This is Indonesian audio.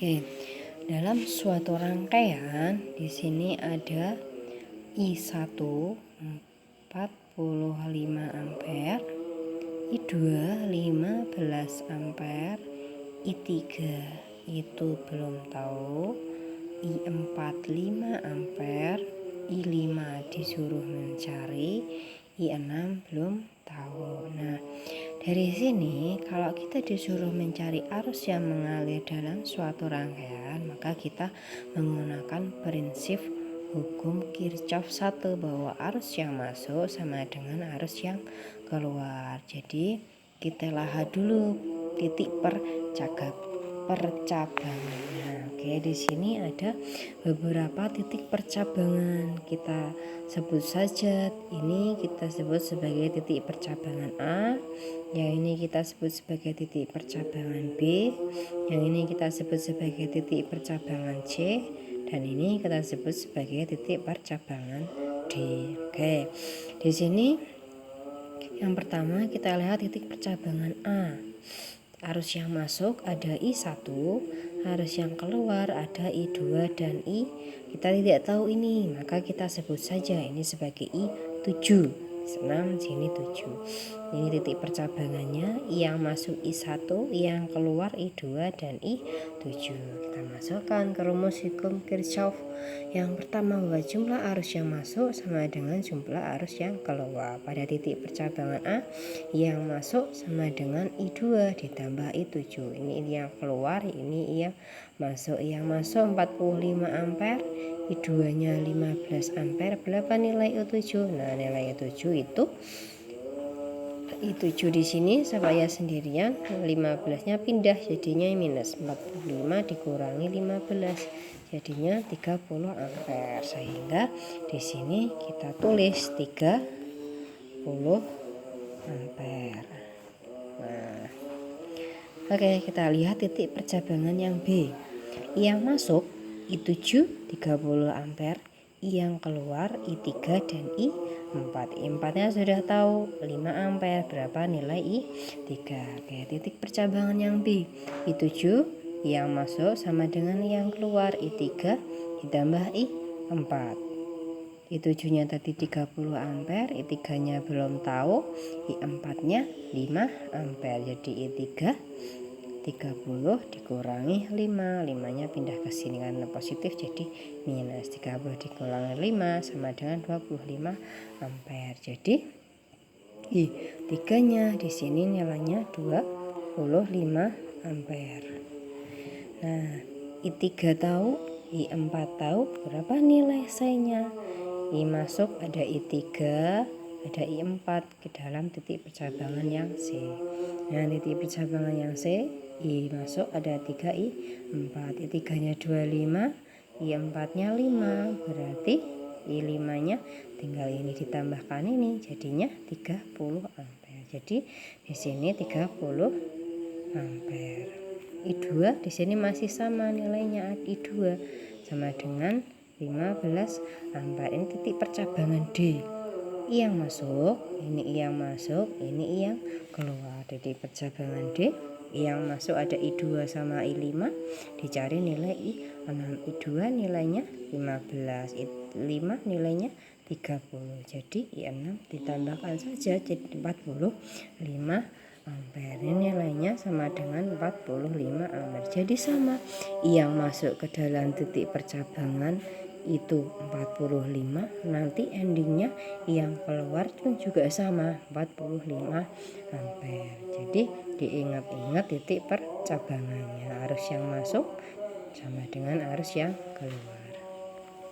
Oke, dalam suatu rangkaian di sini ada I1 45 ampere, I2 15 ampere, I3 itu belum tahu, I4 5 ampere, I5 disuruh mencari, I6 belum tahu. Nah, dari sini kalau kita disuruh mencari arus yang mengalir dalam suatu rangkaian, maka kita menggunakan prinsip hukum Kirchhoff 1 bahwa arus yang masuk sama dengan arus yang keluar. Jadi kita lihat dulu titik percabangan. Nah, oke, di sini ada beberapa titik percabangan. Kita sebut saja, ini kita sebut sebagai titik percabangan A, yang ini kita sebut sebagai titik percabangan B, yang ini kita sebut sebagai titik percabangan C, dan ini kita sebut sebagai titik percabangan D. Oke, di sini yang pertama kita lihat titik percabangan A. Arus yang masuk ada I1, arus yang keluar ada I2 dan I. Kita tidak tahu ini, maka kita sebut saja ini sebagai I7. 6 sini 7. Ini titik percabangannya, yang masuk I1, yang keluar I2 dan I7. Kita masukkan ke rumus hukum Kirchhoff. Yang pertama, bahwa jumlah arus yang masuk sama dengan jumlah arus yang keluar. Pada titik percabangan A, yang masuk sama dengan I2 ditambah I7. Ini yang keluar, ini yang masuk. Yang masuk 45 ampere, I2 nya 15 ampere. Berapa nilai I7? Nah, nilai I7 itu I7 di sini saya sendirian, 15 nya pindah jadinya minus 45 dikurangi 15 jadinya 30 ampere. Sehingga di sini kita tulis 30 ampere. Nah, oke, kita lihat titik percabangan yang B. Yang masuk I7 30 ampere, yang keluar I3 dan I4. I4 nya sudah tahu 5 ampere. Berapa nilai I3? Oke, titik percabangan yang B. I7 yang masuk sama dengan yang keluar I3 ditambah I4. I7 nya tadi 30 ampere, I3 nya belum tahu, I4 nya 5 ampere. Jadi I3 30 dikurangi 5, 5 nya pindah ke sini karena positif jadi minus. 30 dikurangi 5 sama dengan 25 ampere. Jadi I3 nya di sini nilainya 25 ampere. Nah, I3 tahu, I4 tahu, berapa nilai C-nya? I masuk ada I3, ada I4 ke dalam titik percabangan yang C. Nah, titik percabangan yang C, I masuk ada 3, I4. I3 nya 25, I4 nya 5, berarti I5 nya tinggal ini ditambahkan ini jadinya 30 ampere. Jadi di sini 30 ampere. I2 di sini masih sama nilainya, I2 sama dengan 15 ampere. Ini titik percabangan D. I yang masuk, ini I yang masuk, ini I yang keluar. Titik percabangan D, I yang masuk ada I2 sama I5, dicari nilai I6. I2 nilainya 15, I5 nilainya 30. Jadi I6 ditambahkan saja jadi 45 ampere. Ini nilainya sama dengan 45 ampere. Jadi sama, I yang masuk ke dalam titik percabangan itu 45, nanti endingnya yang keluar pun juga sama 45 ampere. Jadi diingat-ingat titik percabangannya, arus yang masuk sama dengan arus yang keluar.